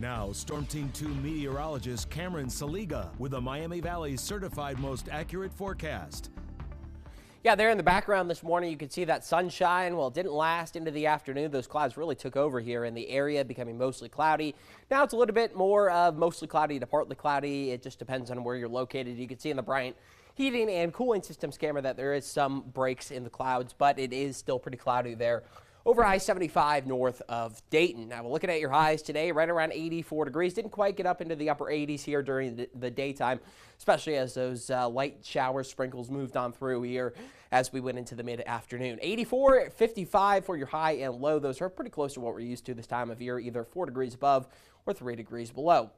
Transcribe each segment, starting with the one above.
Now, Storm Team 2 meteorologist Cameron Saliga with the Miami Valley's certified most accurate forecast. Yeah, there in the background this morning, you can see that sunshine. Well, it didn't last into the afternoon. Those clouds really took over here in the area, becoming mostly cloudy. Now it's a little bit more of mostly cloudy to partly cloudy. It just depends on where you're located. You can see in the Bryant heating and cooling systems camera that there is some breaks in the clouds, but it is still pretty cloudy there over I-75 north of Dayton. Now, we're looking at your highs today, right around 84 degrees. Didn't quite get up into the upper 80s here during the daytime, especially as those light shower sprinkles moved on through here as we went into the mid-afternoon. 84, 55 for your high and low. Those are pretty close to what we're used to this time of year, either 4 degrees above or 3 degrees below.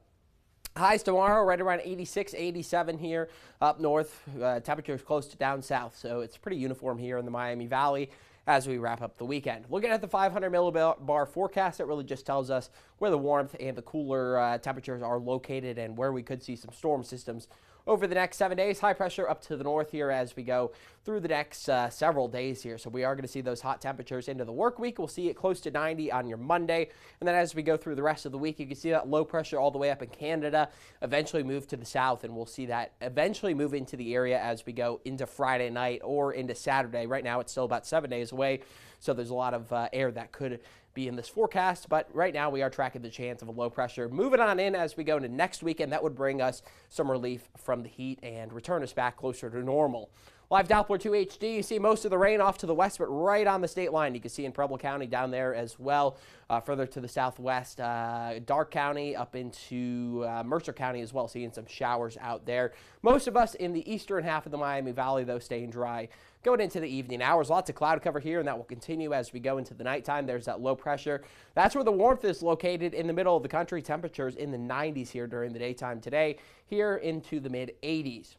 Highs tomorrow, right around 86, 87 here up north. Temperatures close to down south, so it's pretty uniform here in the Miami Valley as we wrap up the weekend. Looking at the 500 millibar forecast, it really just tells us where the warmth and the cooler temperatures are located and where we could see some storm systems over the next 7 days. High pressure up to the north here as we go through the next several days here. So we are going to see those hot temperatures into the work week. We'll see it close to 90 on your Monday. And then as we go through the rest of the week, you can see that low pressure all the way up in Canada, eventually move to the south. And we'll see that eventually move into the area as we go into Friday night or into Saturday. Right now, it's still about 7 days away. So there's a lot of air that could be in this forecast, but right now we are tracking the chance of a low pressure moving on in as we go into next week, and that would bring us some relief from the heat and return us back closer to normal. Live Doppler 2 HD, you see most of the rain off to the west, but right on the state line. You can see in Preble County down there as well. Further to the southwest, Darke County up into Mercer County as well, seeing some showers out there. Most of us in the eastern half of the Miami Valley, though, staying dry going into the evening hours. Lots of cloud cover here, and that will continue as we go into the nighttime. There's that low pressure. That's where the warmth is located in the middle of the country. Temperatures in the 90s here during the daytime today, here into the mid-80s.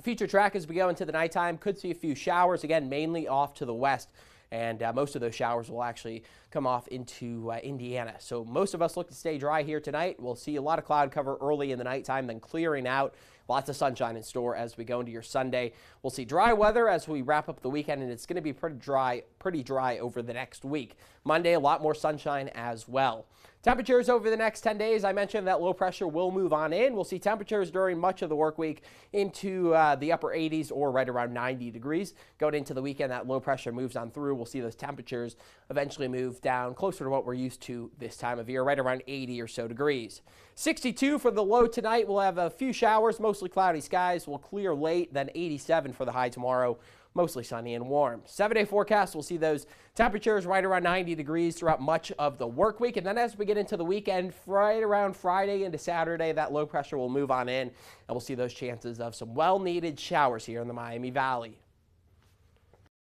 Future track as we go into the nighttime, could see a few showers, again, mainly off to the west. And most of those showers will actually come off into Indiana. So most of us look to stay dry here tonight. We'll see a lot of cloud cover early in the nighttime, then clearing out. Lots of sunshine in store as we go into your Sunday. We'll see dry weather as we wrap up the weekend, and it's going to be pretty dry over the next week. Monday, a lot more sunshine as well. Temperatures over the next 10 days, I mentioned that low pressure will move on in. We'll see temperatures during much of the work week into the upper 80s or right around 90 degrees. Going into the weekend, that low pressure moves on through. We'll see those temperatures eventually move down closer to what we're used to this time of year, right around 80 or so degrees. 62 for the low tonight. We'll have a few showers, mostly cloudy skies. We'll clear late, then 87 for the high tomorrow. Mostly sunny and warm. 7-day forecast, we'll see those temperatures right around 90 degrees throughout much of the work week. And then as we get into the weekend, right around Friday into Saturday, that low pressure will move on in, and we'll see those chances of some well-needed showers here in the Miami Valley.